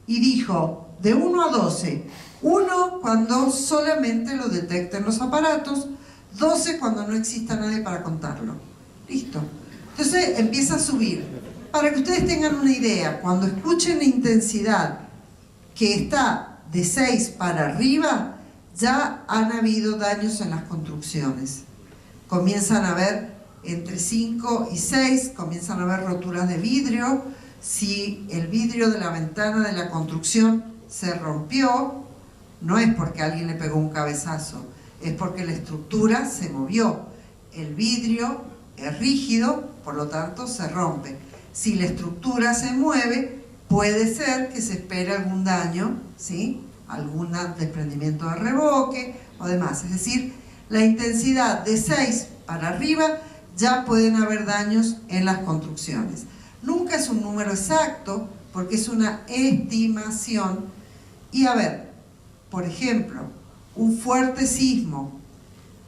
y dijo de 1 a 12. 1 cuando solamente lo detecten los aparatos, 12 cuando no exista nadie para contarlo. Listo. Entonces empieza a subir. Para que ustedes tengan una idea, cuando escuchen la intensidad que está de 6 para arriba, ya han habido daños en las construcciones. Comienzan a haber entre 5 y 6, comienzan a haber roturas de vidrio. Si el vidrio de la ventana de la construcción se rompió, no es porque alguien le pegó un cabezazo, es porque la estructura se movió. El vidrio es rígido, por lo tanto se rompe. Si la estructura se mueve, puede ser que se espere algún daño, ¿sí? Algún desprendimiento de revoque o demás. Es decir, la intensidad de 6 para arriba ya pueden haber daños en las construcciones. Nunca es un número exacto porque es una estimación. Y a ver, por ejemplo, un fuerte sismo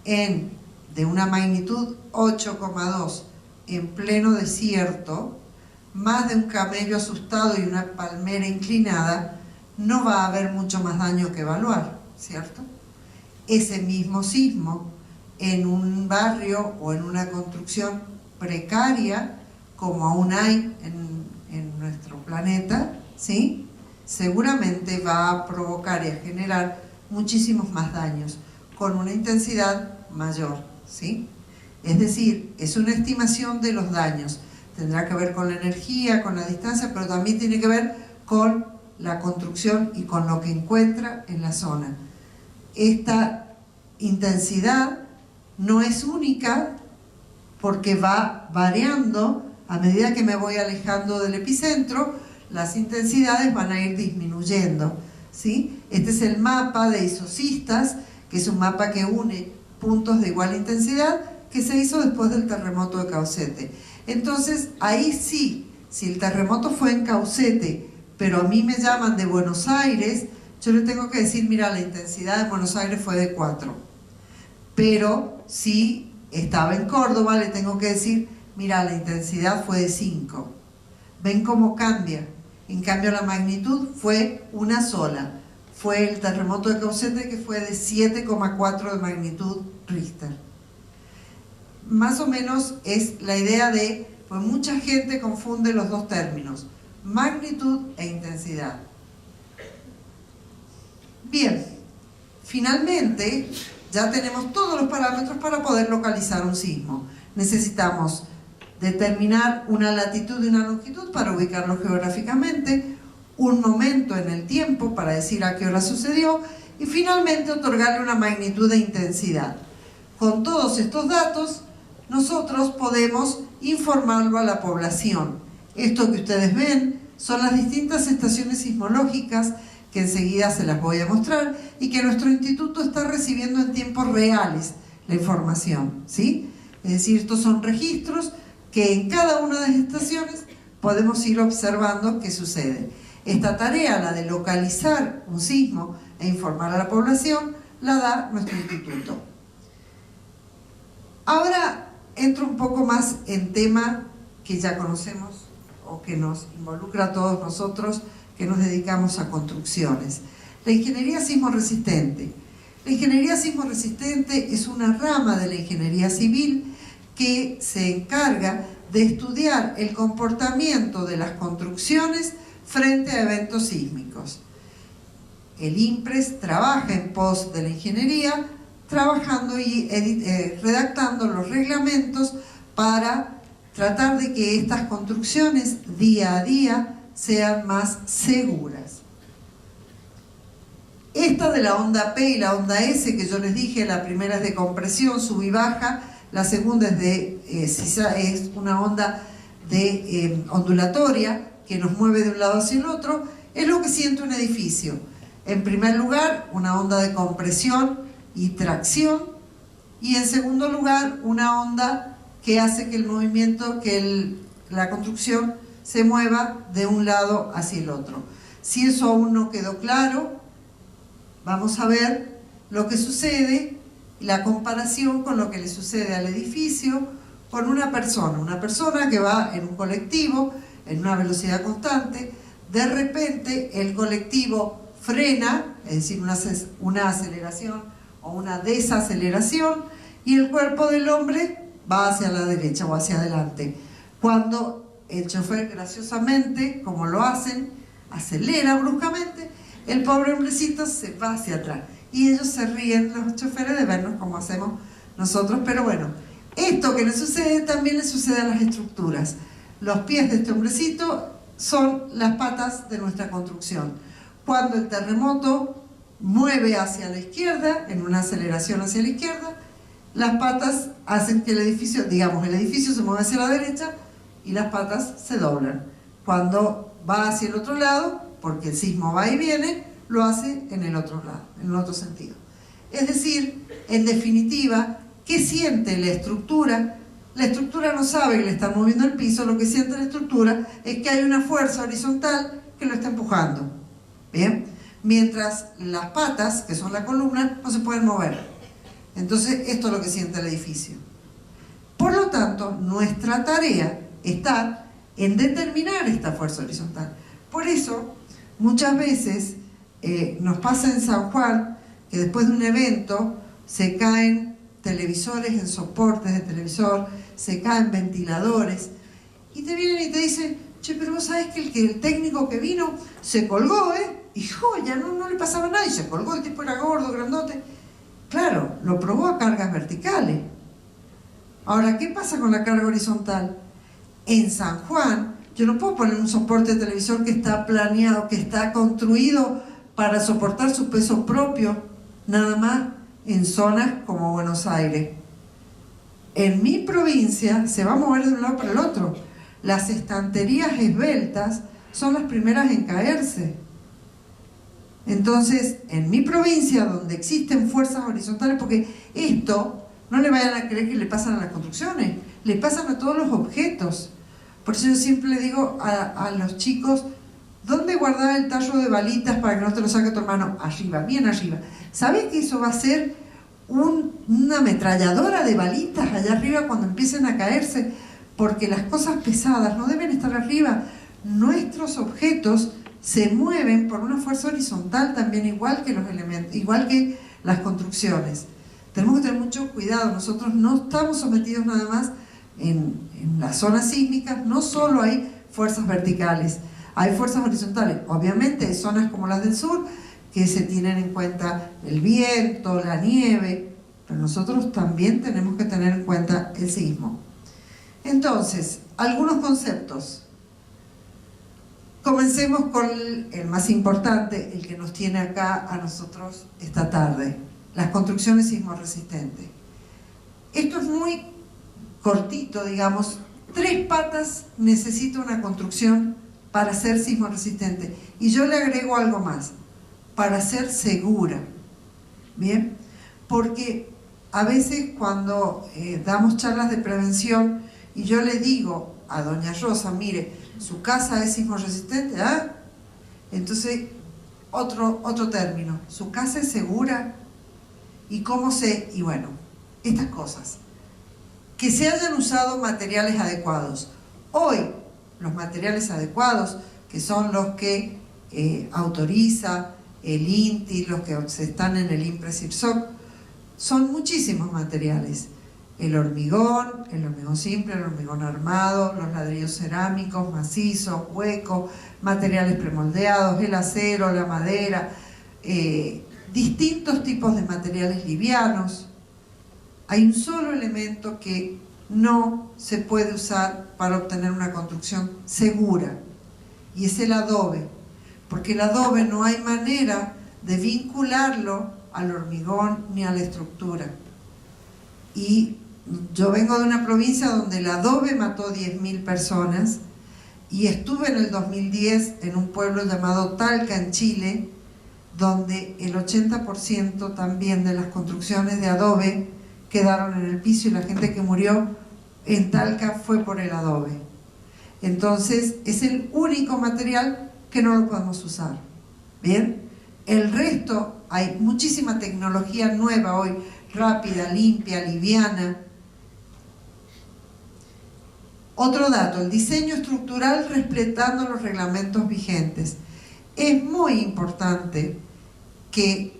de una magnitud 8,2 en pleno desierto, más de un camello asustado y una palmera inclinada, no va a haber mucho más daño que evaluar, ¿cierto? Ese mismo sismo en un barrio o en una construcción precaria, como aún hay en nuestro planeta, ¿sí? Seguramente va a provocar y a generar muchísimos más daños, con una intensidad mayor, ¿sí? Es decir, es una estimación de los daños. Tendrá que ver con la energía, con la distancia, pero también tiene que ver con la construcción y con lo que encuentra en la zona. Esta intensidad no es única porque va variando a medida que me voy alejando del epicentro. Las intensidades van a ir disminuyendo, ¿sí? Este es el mapa de isocistas, que es un mapa que une puntos de igual intensidad, que se hizo después del terremoto de Caucete. Entonces, ahí sí, si el terremoto fue en Caucete, pero a mí me llaman de Buenos Aires, yo le tengo que decir, mira, la intensidad de Buenos Aires fue de 4. Pero si estaba en Córdoba, le tengo que decir, mira, la intensidad fue de 5. ¿Ven cómo cambia? En cambio, la magnitud fue una sola. Fue el terremoto de Caucete, que fue de 7,4 de magnitud Richter. Más o menos es la idea de, pues mucha gente confunde los dos términos, magnitud e intensidad. Bien, finalmente ya tenemos todos los parámetros para poder localizar un sismo. Necesitamos determinar una latitud y una longitud para ubicarlo geográficamente, un momento en el tiempo para decir a qué hora sucedió y finalmente otorgarle una magnitud e intensidad. Con todos estos datos, nosotros podemos informarlo a la población. Esto que ustedes ven son las distintas estaciones sismológicas que enseguida se las voy a mostrar y que nuestro instituto está recibiendo en tiempos reales la información, ¿sí? Es decir, estos son registros que en cada una de las estaciones podemos ir observando qué sucede. Esta tarea, la de localizar un sismo e informar a la población, la da nuestro instituto. Ahora entro un poco más en tema que ya conocemos o que nos involucra a todos nosotros que nos dedicamos a construcciones. La ingeniería sismo resistente. La ingeniería sismo resistente es una rama de la ingeniería civil que se encarga de estudiar el comportamiento de las construcciones frente a eventos sísmicos. El INPRES trabaja en pos de la ingeniería, trabajando y redactando los reglamentos para tratar de que estas construcciones día a día sean más seguras. Esta de la onda P y la onda S que yo les dije, la primera es de compresión, sub y baja, la segunda es una onda de ondulatoria que nos mueve de un lado hacia el otro, es lo que siente un edificio. En primer lugar, una onda de compresión y tracción, y en segundo lugar, una onda que hace que el movimiento, la construcción se mueva de un lado hacia el otro. Si eso aún no quedó claro, vamos a ver lo que sucede, la comparación con lo que le sucede al edificio con una persona que va en un colectivo en una velocidad constante, de repente el colectivo frena, es decir, una aceleración o una desaceleración, y el cuerpo del hombre va hacia la derecha o hacia adelante. Cuando el chofer, graciosamente, como lo hacen, acelera bruscamente, el pobre hombrecito se va hacia atrás. Y ellos se ríen, los choferes, de vernos como hacemos nosotros. Pero bueno, esto que le sucede también le sucede a las estructuras. Los pies de este hombrecito son las patas de nuestra construcción. Cuando el terremoto mueve hacia la izquierda, en una aceleración hacia la izquierda, las patas hacen que el edificio se mueve hacia la derecha y las patas se doblan. Cuando va hacia el otro lado, porque el sismo va y viene, lo hace en el otro lado, en el otro sentido. Es decir, en definitiva, ¿qué siente la estructura? La estructura no sabe que le está moviendo el piso, lo que siente la estructura es que hay una fuerza horizontal que lo está empujando. ¿Bien? Mientras las patas, que son la columna, no se pueden mover. Entonces, esto es lo que siente el edificio. Por lo tanto, nuestra tarea está en determinar esta fuerza horizontal. Por eso, muchas veces nos pasa en San Juan que después de un evento se caen televisores en soportes de televisor, se caen ventiladores, y te vienen y te dicen: che, pero vos sabés que el técnico que vino se colgó, y joya, no le pasaba nada, y se colgó, el tipo era gordo, grandote. Claro, lo probó a cargas verticales. Ahora, ¿qué pasa con la carga horizontal? En San Juan, yo no puedo poner un soporte de televisor que está planeado, que está construido para soportar su peso propio, nada más en zonas como Buenos Aires. En mi provincia se va a mover de un lado para el otro. Las estanterías esbeltas son las primeras en caerse. Entonces, en mi provincia, donde existen fuerzas horizontales, porque esto, no le vayan a creer que le pasan a las construcciones, le pasan a todos los objetos. Por eso yo siempre le digo a los chicos: ¿dónde guardar el tallo de balitas para que no te lo saque tu hermano? Arriba, bien arriba. ¿Sabes que eso va a ser una ametralladora de balitas allá arriba cuando empiecen a caerse? Porque las cosas pesadas no deben estar arriba. Nuestros objetos se mueven por una fuerza horizontal también, igual que los elementos, igual que las construcciones. Tenemos que tener mucho cuidado. Nosotros no estamos sometidos nada más en las zonas sísmicas, no solo hay fuerzas verticales, hay fuerzas horizontales. Obviamente hay zonas como las del sur que se tienen en cuenta el viento, la nieve, pero nosotros también tenemos que tener en cuenta el sismo. Entonces, algunos conceptos. Comencemos con el más importante, el que nos tiene acá a nosotros esta tarde: las construcciones sismorresistentes. Esto es muy cortito, digamos. 3 patas necesita una construcción para ser sismorresistente. Y yo le agrego algo más: para ser segura. ¿Bien? Porque a veces cuando damos charlas de prevención y yo le digo a doña Rosa: mire, su casa es sismorresistente, ¿ah? Entonces, otro término: ¿su casa es segura? ¿Y cómo sé? Y bueno, estas cosas. Que se hayan usado materiales adecuados. Hoy, los materiales adecuados, que son los que autoriza el INTI, los que están en el INPRESIRSOC, son muchísimos materiales. El hormigón simple, el hormigón armado, los ladrillos cerámicos, macizos, huecos, materiales premoldeados, el acero, la madera, distintos tipos de materiales livianos. Hay un solo elemento que no se puede usar para obtener una construcción segura, y es el adobe, porque el adobe no hay manera de vincularlo al hormigón ni a la estructura. Y yo vengo de una provincia donde el adobe mató 10.000 personas, y estuve en el 2010 en un pueblo llamado Talca, en Chile, donde el 80% también de las construcciones de adobe quedaron en el piso, y la gente que murió en Talca fue por el adobe. Entonces es el único material que no lo podemos usar. ¿Bien? El resto, hay muchísima tecnología nueva hoy, rápida, limpia, liviana. Otro dato, el diseño estructural respetando los reglamentos vigentes. Es muy importante que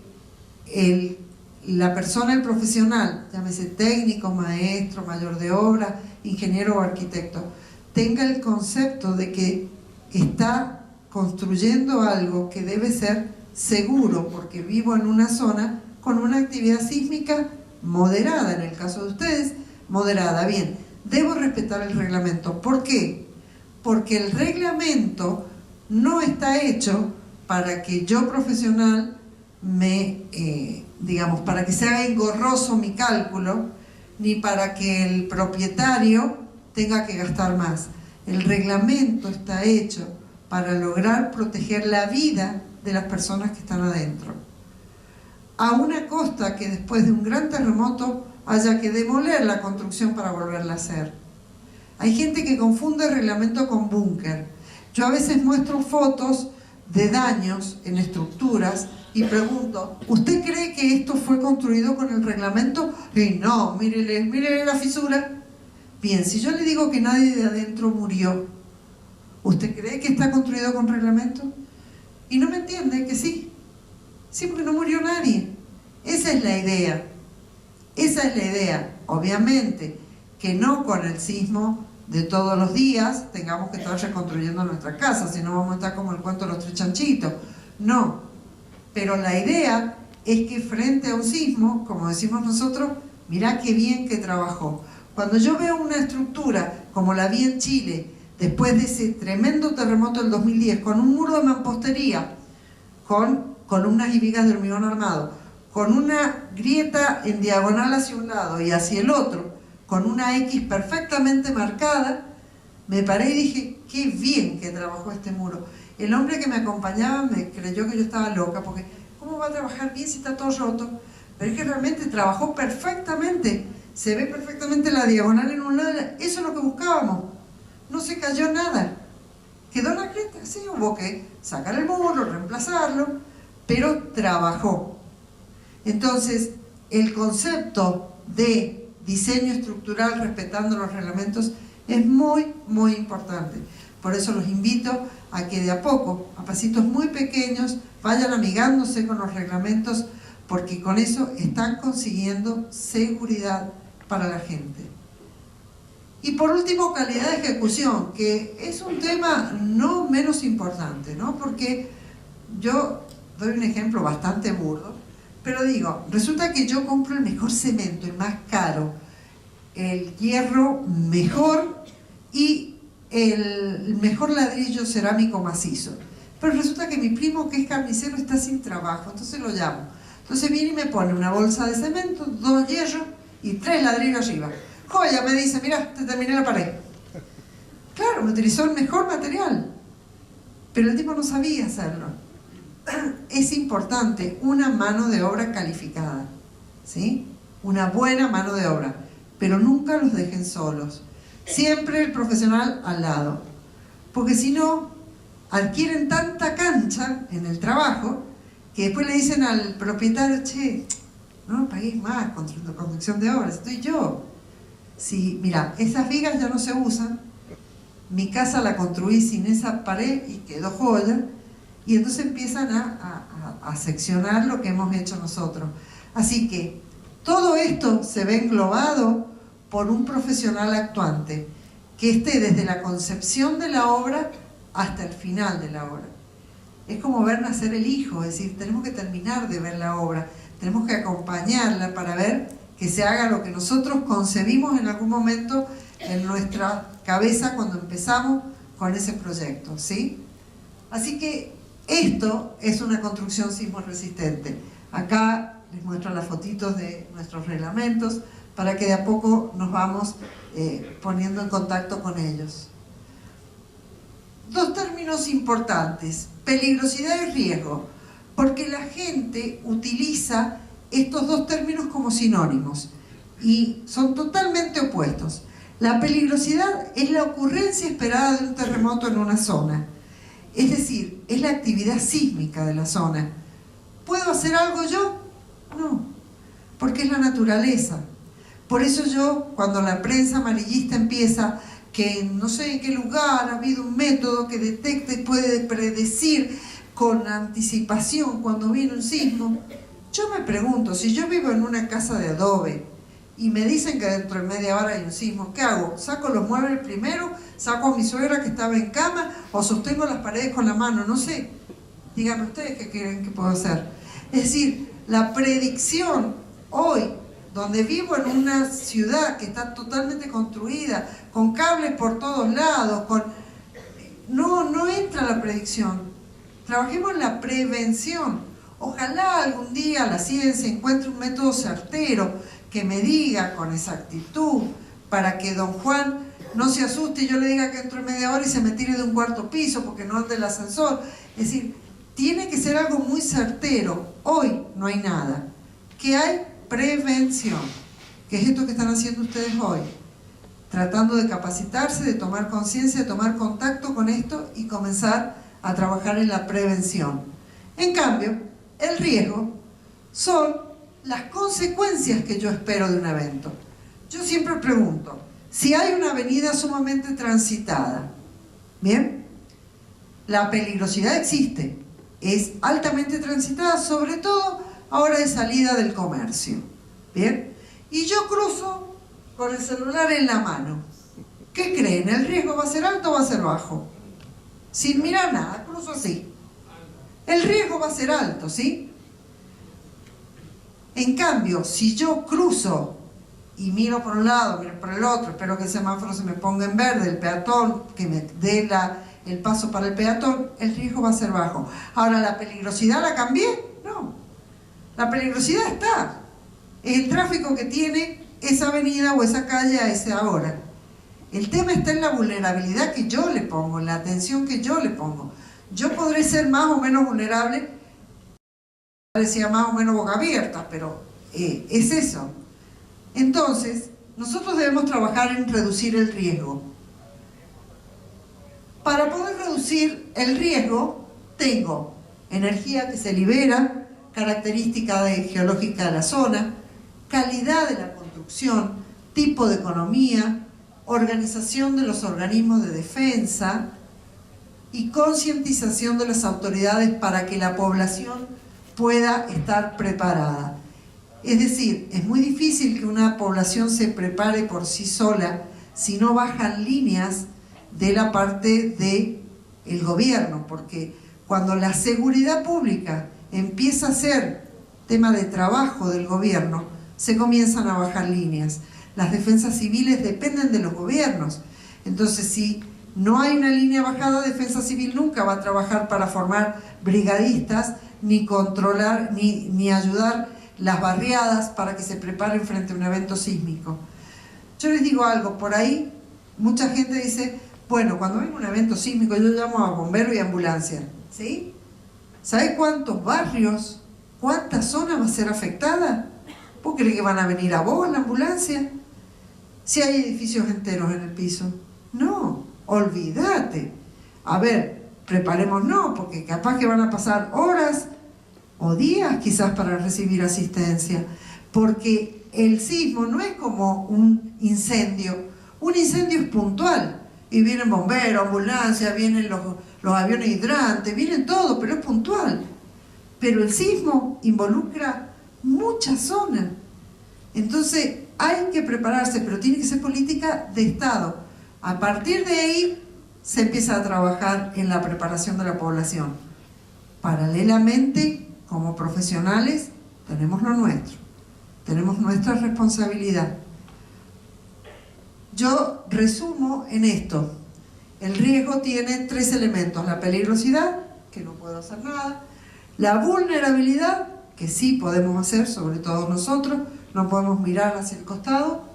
la persona, el profesional, llámese técnico, maestro, mayor de obra, ingeniero o arquitecto, tenga el concepto de que está construyendo algo que debe ser seguro, porque vivo en una zona con una actividad sísmica moderada, en el caso de ustedes, moderada. Bien, debo respetar el reglamento. ¿Por qué? Porque el reglamento no está hecho para que yo, profesional, para que se haga engorroso mi cálculo, ni para que el propietario tenga que gastar más. El reglamento está hecho para lograr proteger la vida de las personas que están adentro, a una costa que después de un gran terremoto haya que demoler la construcción para volverla a hacer. Hay gente que confunde el reglamento con búnker. Yo a veces muestro fotos de daños en estructuras y pregunto, ¿usted cree que esto fue construido con el reglamento? Y no, mírele la fisura. Bien, si yo le digo que nadie de adentro murió, ¿usted cree que está construido con reglamento? Y no me entiende que sí. Sí, porque no murió nadie. Esa es la idea. Esa es la idea. Obviamente que no con el sismo de todos los días tengamos que estar reconstruyendo nuestra casa, si no vamos a estar como el cuento de los tres chanchitos. No. Pero la idea es que frente a un sismo, como decimos nosotros, mirá qué bien que trabajó. Cuando yo veo una estructura como la vi en Chile, después de ese tremendo terremoto del 2010, con un muro de mampostería, con columnas y vigas de hormigón armado, con una grieta en diagonal hacia un lado y hacia el otro, con una X perfectamente marcada, me paré y dije, qué bien que trabajó este muro. El hombre que me acompañaba me creyó que yo estaba loca, porque ¿cómo va a trabajar bien si está todo roto? Pero es que realmente trabajó perfectamente, se ve perfectamente la diagonal en un lado, eso es lo que buscábamos. No se cayó nada, quedó la grieta, sí, hubo que sacar el muro, reemplazarlo, pero trabajó. Entonces, el concepto de diseño estructural respetando los reglamentos es muy, muy importante. Por eso los invito a que de a poco, a pasitos muy pequeños, vayan amigándose con los reglamentos, porque con eso están consiguiendo seguridad para la gente. Y por último, calidad de ejecución, que es un tema no menos importante, ¿no? Porque yo doy un ejemplo bastante burdo, pero digo, resulta que yo compro el mejor cemento, el más caro, el hierro mejor y el mejor ladrillo cerámico macizo. Pero resulta que mi primo, que es carnicero, está sin trabajo, entonces lo llamo. Entonces viene y me pone una bolsa de cemento, 2 hierros y 3 ladrillos arriba. Joya, me dice, mira, te terminé la pared. Claro, me utilizó el mejor material, pero el tipo no sabía hacerlo. Es importante una mano de obra calificada, ¿sí? Una buena mano de obra, pero nunca los dejen solos. Siempre el profesional al lado, porque si no, adquieren tanta cancha en el trabajo que después le dicen al propietario, che, no paguéis más construcción de obras, estoy yo. Si, mira, esas vigas ya no se usan, mi casa la construí sin esa pared y quedó joya, y entonces empiezan a seccionar lo que hemos hecho nosotros. Así que todo esto se ve englobado por un profesional actuante, que esté desde la concepción de la obra hasta el final de la obra. Es como ver nacer el hijo, es decir, tenemos que terminar de ver la obra, tenemos que acompañarla para ver que se haga lo que nosotros concebimos en algún momento en nuestra cabeza cuando empezamos con ese proyecto, ¿sí? Así que esto es una construcción sismo resistente. Acá les muestro las fotitos de nuestros reglamentos para que de a poco nos vamos poniendo en contacto con ellos. 2 términos importantes, peligrosidad y riesgo, porque la gente utiliza estos 2 términos como sinónimos y son totalmente opuestos. La peligrosidad es la ocurrencia esperada de un terremoto en una zona, es decir, es la actividad sísmica de la zona. ¿Puedo hacer algo yo? No, porque es la naturaleza. Por eso yo, cuando la prensa amarillista empieza, que no sé en qué lugar ha habido un método que detecta y puede predecir con anticipación cuando viene un sismo. Yo me pregunto, si yo vivo en una casa de adobe y me dicen que dentro de media hora hay un sismo, ¿qué hago? ¿Saco los muebles primero? ¿Saco a mi suegra que estaba en cama? ¿O sostengo las paredes con la mano? No sé. Díganme ustedes qué creen que puedo hacer. Es decir, la predicción hoy, donde vivo en una ciudad que está totalmente construida, con cables por todos lados, no entra la predicción. Trabajemos en la prevención. Ojalá algún día la ciencia encuentre un método certero que me diga con exactitud para que don Juan no se asuste y yo le diga que dentro de media hora y se me tire de un cuarto piso porque no anda el ascensor. Es decir, tiene que ser algo muy certero. Hoy no hay nada. ¿Qué hay? Prevención. ¿Qué es esto que están haciendo ustedes hoy? Tratando de capacitarse, de tomar conciencia, de tomar contacto con esto y comenzar a trabajar en la prevención. En cambio, el riesgo son las consecuencias que yo espero de un evento. Yo siempre pregunto, si hay una avenida sumamente transitada, ¿bien? La peligrosidad existe, es altamente transitada, sobre todo a hora de salida del comercio, ¿bien? Y yo cruzo con el celular en la mano. ¿Qué creen? ¿El riesgo va a ser alto o va a ser bajo? Sin mirar nada, cruzo así. El riesgo va a ser alto, ¿sí? En cambio, si yo cruzo y miro por un lado, miro por el otro, espero que el semáforo se me ponga en verde, el peatón, que me dé el paso para el peatón, el riesgo va a ser bajo. Ahora, ¿la peligrosidad la cambié? No. La peligrosidad está. Es el tráfico que tiene esa avenida o esa calle a esa hora. El tema está en la vulnerabilidad que yo le pongo, en la atención que yo le pongo. Yo podré ser más o menos vulnerable, decía más o menos boca abierta, pero es eso. Entonces, nosotros debemos trabajar en reducir el riesgo. Para poder reducir el riesgo, tengo energía que se libera, característica geológica de la zona, calidad de la construcción, tipo de economía, organización de los organismos de defensa y concientización de las autoridades para que la población pueda estar preparada. Es decir, es muy difícil que una población se prepare por sí sola si no bajan líneas de la parte del gobierno, porque cuando la seguridad pública empieza a ser tema de trabajo del gobierno, se comienzan a bajar líneas. Las defensas civiles dependen de los gobiernos. Entonces, si no hay una línea bajada, Defensa Civil nunca va a trabajar para formar brigadistas, ni controlar, ni ayudar las barriadas para que se preparen frente a un evento sísmico. Yo les digo algo, por ahí mucha gente dice, bueno, cuando hay un evento sísmico yo llamo a bomberos y ambulancia, ¿sí? ¿Sabe cuántos barrios, cuánta zona va a ser afectada? ¿Vos crees que van a venir a vos la ambulancia? Si hay edificios enteros en el piso. No, olvídate. A ver, preparémonos, porque capaz que van a pasar horas o días quizás para recibir asistencia, porque el sismo no es como un incendio es puntual, y vienen bomberos, ambulancias, vienen los aviones hidrantes, vienen todo, pero es puntual. Pero el sismo involucra muchas zonas, entonces hay que prepararse, pero tiene que ser política de Estado. A partir de ahí se empieza a trabajar en la preparación de la población. Paralelamente, como profesionales, tenemos lo nuestro, tenemos nuestra responsabilidad. Yo resumo en esto: el riesgo tiene 3 elementos: la peligrosidad, que no puedo hacer nada; la vulnerabilidad, que sí podemos hacer, sobre todo nosotros, no podemos mirar hacia el costado;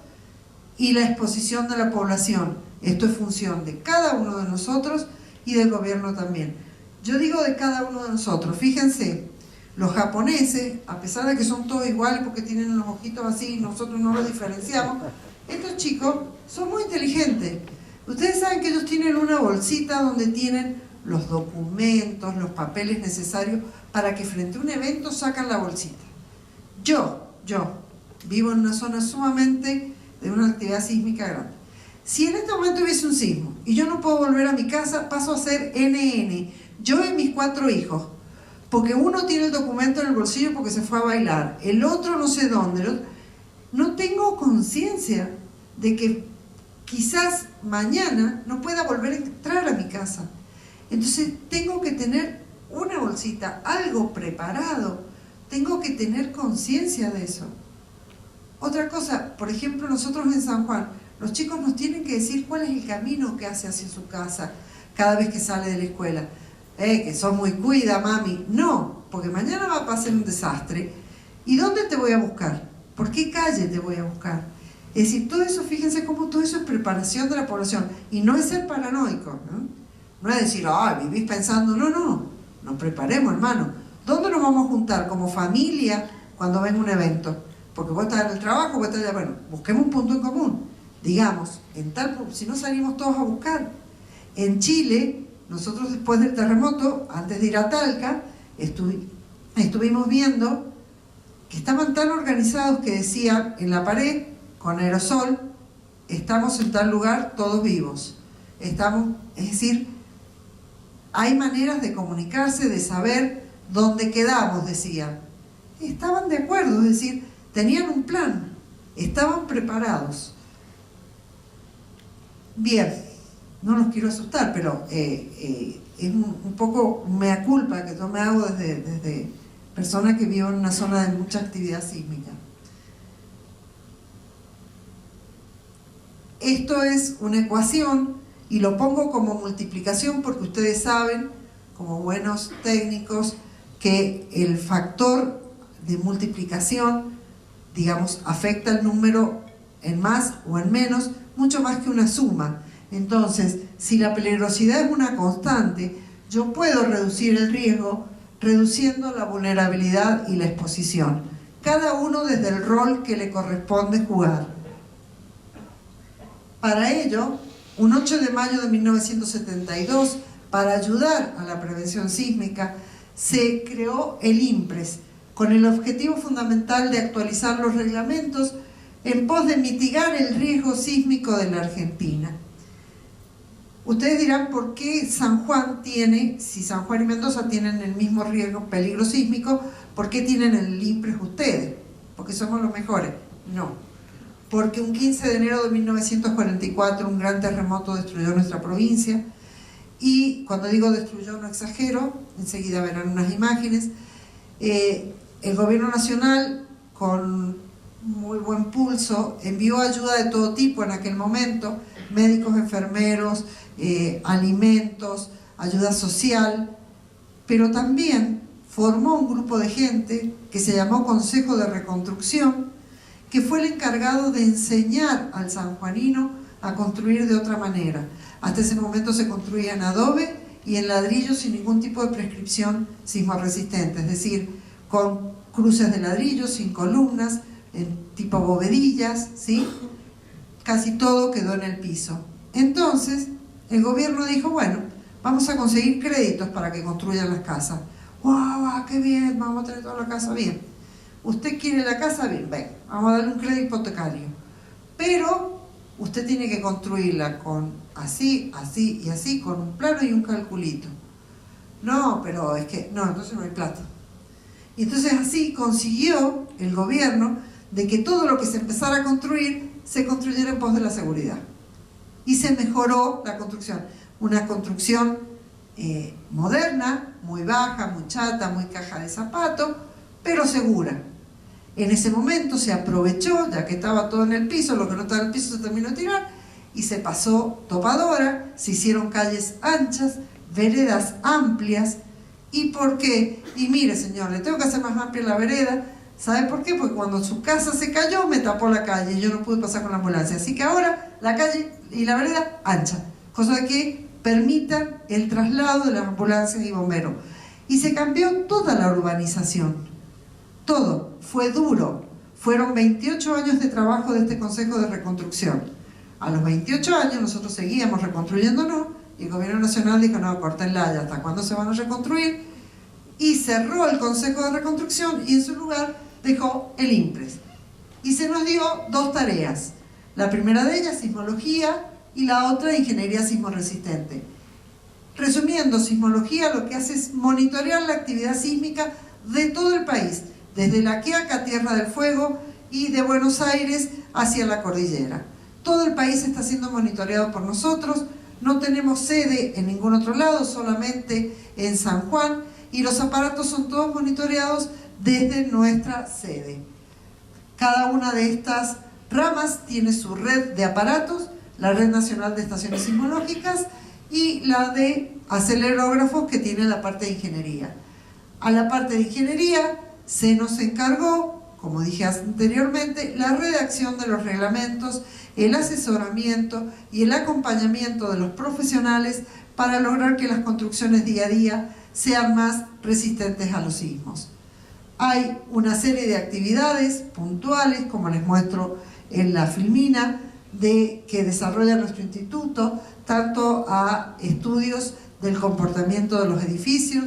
y la exposición de la población. Esto es función de cada uno de nosotros y del gobierno también. Yo digo de cada uno de nosotros. Fíjense, los japoneses, a pesar de que son todos iguales porque tienen los ojitos así y nosotros no los diferenciamos, estos chicos son muy inteligentes. Ustedes saben que ellos tienen una bolsita donde tienen los documentos, los papeles necesarios para que frente a un evento sacan la bolsita. Yo vivo en una zona sumamente de una actividad sísmica grande. Si en este momento hubiese un sismo y yo no puedo volver a mi casa, paso a ser NN, yo y mis 4 hijos, porque uno tiene el documento en el bolsillo porque se fue a bailar, el otro no sé dónde, no tengo conciencia de que quizás mañana no pueda volver a entrar a mi casa. Entonces tengo que tener una bolsita, algo preparado, tengo que tener conciencia de eso. Otra cosa, por ejemplo, nosotros en San Juan, los chicos nos tienen que decir cuál es el camino que hace hacia su casa cada vez que sale de la escuela. Que sos muy cuida, mami. No, porque mañana va a pasar un desastre. ¿Y dónde te voy a buscar? ¿Por qué calle te voy a buscar? Es decir, todo eso, fíjense cómo todo eso es preparación de la población. Y no es ser paranoico, ¿no? No es decir, vivís pensando, no, nos preparemos, hermano. ¿Dónde nos vamos a juntar como familia cuando venga un evento? Porque vos estás en el trabajo, vos estás allá, bueno, busquemos un punto en común. Digamos, si no salimos todos a buscar. En Chile, nosotros después del terremoto, antes de ir a Talca, estuvimos viendo que estaban tan organizados que decían en la pared, con aerosol, estamos en tal lugar todos vivos. Es decir, hay maneras de comunicarse, de saber dónde quedamos, decían. Estaban de acuerdo, es decir, tenían un plan, estaban preparados. Bien, no los quiero asustar, pero es un poco mea culpa que yo me hago desde persona que vivo en una zona de mucha actividad sísmica. Esto es una ecuación y lo pongo como multiplicación porque ustedes saben, como buenos técnicos, que el factor de multiplicación, digamos, afecta el número en más o en menos, mucho más que una suma. Entonces, si la peligrosidad es una constante, yo puedo reducir el riesgo reduciendo la vulnerabilidad y la exposición, cada uno desde el rol que le corresponde jugar. Para ello, un 8 de mayo de 1972, para ayudar a la prevención sísmica, se creó el INPRES, con el objetivo fundamental de actualizar los reglamentos en pos de mitigar el riesgo sísmico de la Argentina. Ustedes dirán, ¿por qué San Juan tiene, si San Juan y Mendoza tienen el mismo peligro sísmico, ¿por qué tienen el INPRES ustedes? ¿Porque somos los mejores? No. Porque un 15 de enero de 1944 un gran terremoto destruyó nuestra provincia, y cuando digo destruyó no exagero, enseguida verán unas imágenes. El gobierno nacional, con muy buen pulso, envió ayuda de todo tipo en aquel momento, médicos, enfermeros, alimentos, ayuda social, pero también formó un grupo de gente que se llamó Consejo de Reconstrucción, que fue el encargado de enseñar al sanjuanino a construir de otra manera. Hasta ese momento se construía en adobe y en ladrillo sin ningún tipo de prescripción sismorresistente, es decir, con cruces de ladrillo, sin columnas, en tipo bovedillas, ¿sí? Casi todo quedó en el piso. Entonces, el gobierno dijo, bueno, vamos a conseguir créditos para que construyan las casas. ¡Wow! ¡Qué bien! Vamos a tener toda la casa bien. ¿Usted quiere la casa? Bien, ven, vamos a darle un crédito hipotecario. Pero usted tiene que construirla con así, así y así, con un plano y un calculito. No, pero es que, no, entonces no hay plata. Y entonces así consiguió el gobierno de que todo lo que se empezara a construir se construyera en pos de la seguridad. Y se mejoró la construcción. Una construcción moderna, muy baja, muy chata, muy caja de zapato, pero segura. En ese momento se aprovechó, ya que estaba todo en el piso, lo que no estaba en el piso se terminó de tirar, y se pasó topadora, se hicieron calles anchas, veredas amplias. ¿Y por qué? Y mire, señor, le tengo que hacer más amplia la vereda. ¿Sabe por qué? Porque cuando su casa se cayó, me tapó la calle y yo no pude pasar con la ambulancia. Así que ahora la calle y la vereda ancha, cosa de que permitan el traslado de las ambulancias y bomberos. Y se cambió toda la urbanización. Todo. Fue duro. Fueron 28 años de trabajo de este Consejo de Reconstrucción. A los 28 años nosotros seguíamos reconstruyéndonos y el gobierno nacional dijo, no, córtenla ya, ¿hasta cuándo se van a reconstruir? Y cerró el Consejo de Reconstrucción y en su lugar dejó el INPRES. Y se nos dio dos tareas. La primera de ellas, sismología, y la otra ingeniería sismoresistente. Resumiendo, sismología lo que hace es monitorear la actividad sísmica de todo el país, desde La Quiaca, Tierra del Fuego, y de Buenos Aires hacia la cordillera. Todo el país está siendo monitoreado por nosotros, no tenemos sede en ningún otro lado, solamente en San Juan, y los aparatos son todos monitoreados desde nuestra sede. Cada una de estas ramas tiene su red de aparatos, la Red Nacional de Estaciones Sismológicas y la de acelerógrafos, que tiene la parte de ingeniería. A la parte de ingeniería se nos encargó, como dije anteriormente, la redacción de los reglamentos, el asesoramiento y el acompañamiento de los profesionales para lograr que las construcciones día a día sean más resistentes a los sismos. Hay una serie de actividades puntuales, como les muestro en la filmina, que desarrolla nuestro instituto, tanto a estudios del comportamiento de los edificios,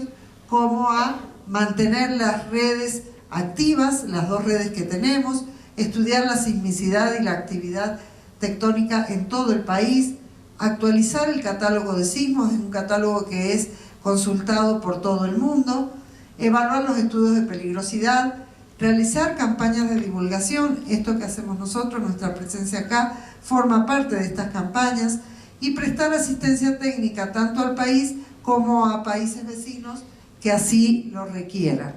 como a mantener las redes activas, las dos redes que tenemos, estudiar la sismicidad y la actividad tectónica en todo el país, actualizar el catálogo de sismos, es un catálogo que es consultado por todo el mundo, evaluar los estudios de peligrosidad, realizar campañas de divulgación, esto que hacemos nosotros, nuestra presencia acá, forma parte de estas campañas, y prestar asistencia técnica tanto al país como a países vecinos que así lo requieran.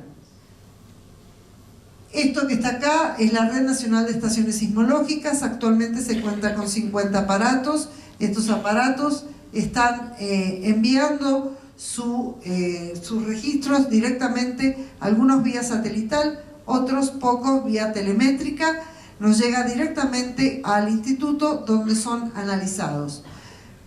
Esto que está acá es la Red Nacional de Estaciones Sismológicas. Actualmente se cuenta con 50 aparatos. Estos aparatos están enviando sus registros directamente, algunos vía satelital, otros pocos vía telemétrica. Nos llega directamente al instituto donde son analizados.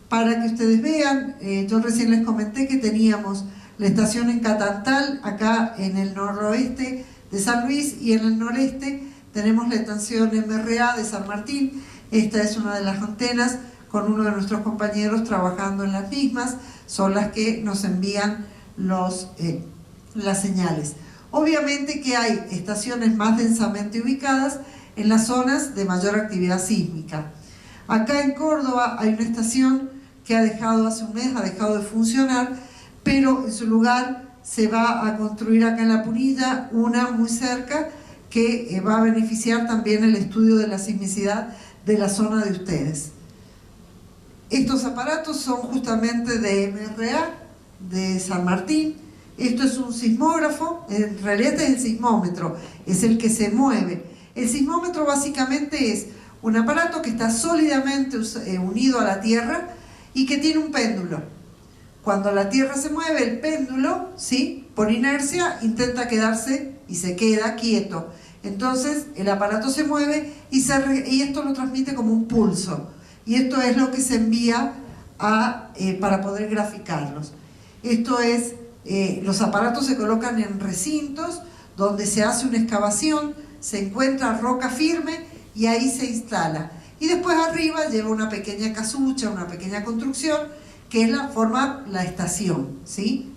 Para que ustedes vean, yo recién les comenté que teníamos la estación en Catantal, acá en el noroeste de San Luis, y en el noreste tenemos la estación MRA de San Martín. Esta es una de las antenas con uno de nuestros compañeros trabajando en las mismas, son las que nos envían las señales. Obviamente que hay estaciones más densamente ubicadas en las zonas de mayor actividad sísmica. Acá en Córdoba hay una estación que hace un mes ha dejado de funcionar, pero en su lugar se va a construir acá en La Punilla una muy cerca que va a beneficiar también el estudio de la sismicidad de la zona de ustedes. Estos aparatos son justamente de MRA, de San Martín. Esto es un sismógrafo, en realidad es el sismómetro, es el que se mueve. El sismómetro básicamente es un aparato que está sólidamente unido a la Tierra y que tiene un péndulo. Cuando la Tierra se mueve, el péndulo, ¿sí?, por inercia, intenta quedarse y se queda quieto. Entonces el aparato se mueve y esto lo transmite como un pulso. Y esto es lo que se envía para poder graficarlos. Esto es, los aparatos se colocan en recintos donde se hace una excavación, se encuentra roca firme y ahí se instala. Y después arriba lleva una pequeña casucha, una pequeña construcción, que es la estación, ¿sí?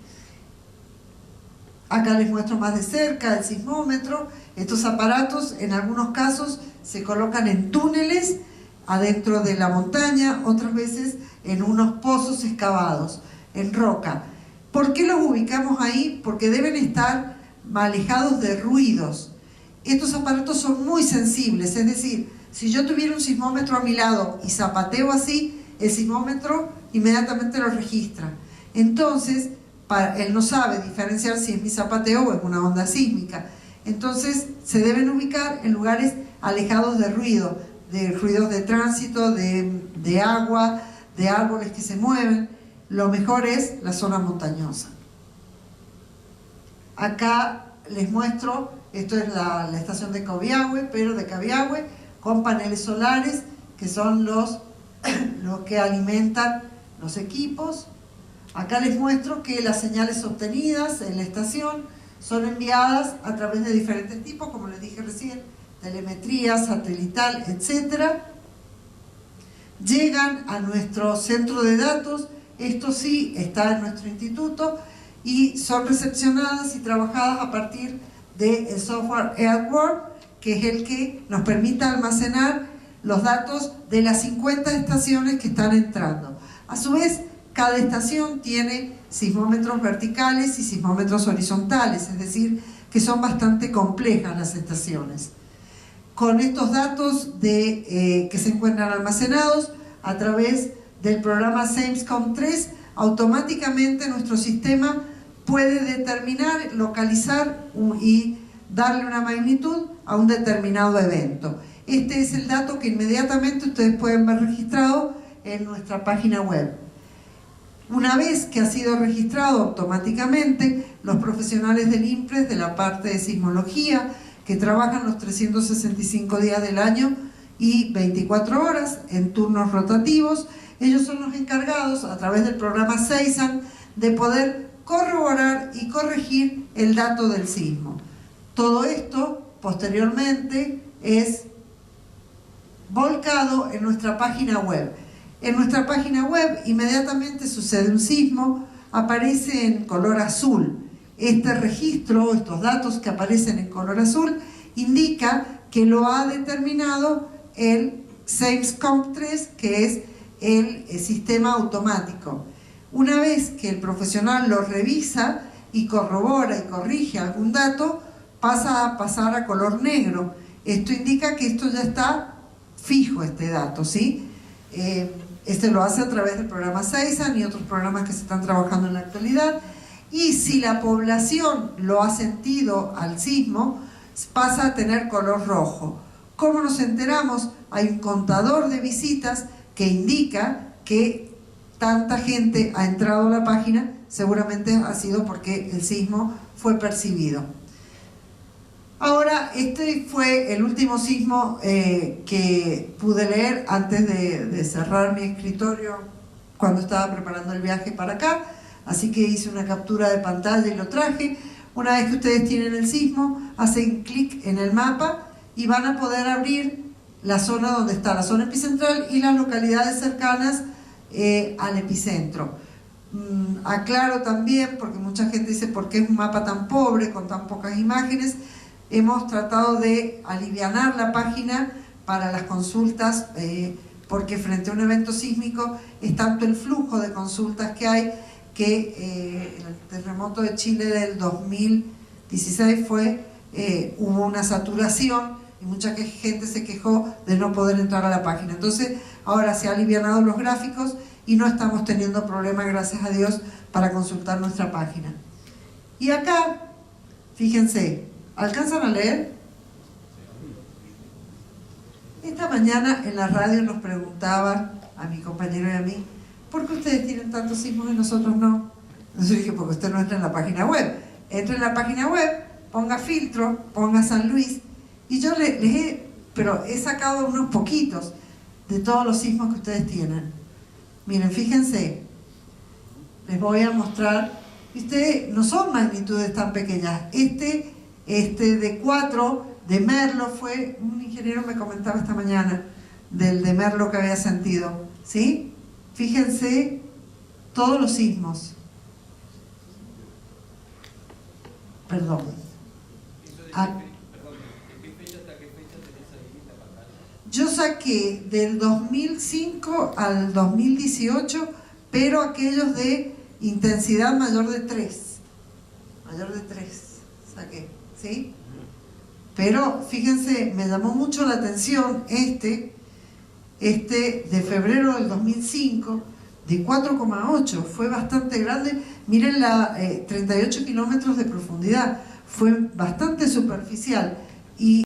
Acá les muestro más de cerca el sismómetro. Estos aparatos en algunos casos se colocan en túneles adentro de la montaña, otras veces en unos pozos excavados en roca. ¿Por qué los ubicamos ahí? Porque deben estar alejados de ruidos. Estos aparatos son muy sensibles, es decir, si yo tuviera un sismómetro a mi lado y zapateo así, el sismómetro inmediatamente lo registra. Entonces, él no sabe diferenciar si es mi zapateo o es una onda sísmica. Entonces, se deben ubicar en lugares alejados de ruidos de tránsito, de agua, de árboles que se mueven. Lo mejor es la zona montañosa. Acá les muestro, esto es la estación de Cabiahue, pero de Cabiahue, con paneles solares, que son los que alimentan los equipos. Acá les muestro que las señales obtenidas en la estación son enviadas a través de diferentes tipos, como les dije recién, telemetría, satelital, etc. Llegan a nuestro centro de datos, esto sí está en nuestro instituto, y son recepcionadas y trabajadas a partir del software Earthworm, que es el que nos permite almacenar los datos de las 50 estaciones que están entrando. A su vez, cada estación tiene sismómetros verticales y sismómetros horizontales, es decir, que son bastante complejas las estaciones. Con estos datos que se encuentran almacenados a través del programa SEIMSCOM-3, automáticamente nuestro sistema puede determinar, localizar y darle una magnitud a un determinado evento. Este es el dato que inmediatamente ustedes pueden ver registrado en nuestra página web. Una vez que ha sido registrado automáticamente, los profesionales del INPRES de la parte de sismología, que trabajan los 365 días del año y 24 horas en turnos rotativos, ellos son los encargados, a través del programa SEISAN, de poder corroborar y corregir el dato del sismo. Todo esto, posteriormente, es volcado en nuestra página web. En nuestra página web, inmediatamente sucede un sismo, aparece en color azul. Este registro, estos datos que aparecen en color azul, indica que lo ha determinado el SEIMSCOM-3, que es el sistema automático. Una vez que el profesional lo revisa y corrobora y corrige algún dato, pasa a pasar a color negro. Esto indica que esto ya está fijo, este dato, ¿sí? Este lo hace a través del programa SEISAN y otros programas que se están trabajando en la actualidad. Y si la población lo ha sentido al sismo, pasa a tener color rojo. ¿Cómo nos enteramos? Hay un contador de visitas que indica que tanta gente ha entrado a la página, seguramente ha sido porque el sismo fue percibido. Ahora, este fue el último sismo que pude leer antes de cerrar mi escritorio cuando estaba preparando el viaje para acá, así que hice una captura de pantalla y lo traje. Una vez que ustedes tienen el sismo, hacen clic en el mapa y van a poder abrir la zona donde está la zona epicentral y las localidades cercanas al epicentro. Aclaro también, porque mucha gente dice ¿por qué es un mapa tan pobre, con tan pocas imágenes? Hemos tratado de alivianar la página para las consultas, porque frente a un evento sísmico es tanto el flujo de consultas que hay, que en el terremoto de Chile del 2016 hubo una saturación y mucha gente se quejó de no poder entrar a la página. Entonces ahora se han alivianado los gráficos y no estamos teniendo problemas, gracias a Dios, para consultar nuestra página. Y acá, fíjense, ¿alcanzan a leer? Esta mañana en la radio nos preguntaban a mi compañero y a mí, ¿por qué ustedes tienen tantos sismos y nosotros no? Entonces dije, porque usted no entra en la página web. Entra en la página web, ponga filtro, ponga San Luis, y yo pero he sacado unos poquitos de todos los sismos que ustedes tienen. Miren, fíjense, les voy a mostrar, ustedes no son magnitudes tan pequeñas. Este de 4 de Merlo fue, un ingeniero me comentaba esta mañana del de Merlo que había sentido, ¿sí? Fíjense todos los sismos. Perdón. ¿De qué fecha hasta qué fecha tenés ahí en la pantalla? Yo saqué del 2005 al 2018, pero aquellos de intensidad mayor de 3. Mayor de 3 saqué, ¿sí? Pero fíjense, me llamó mucho la atención este de febrero del 2005, de 4,8, fue bastante grande. Miren 38 kilómetros de profundidad, fue bastante superficial. Y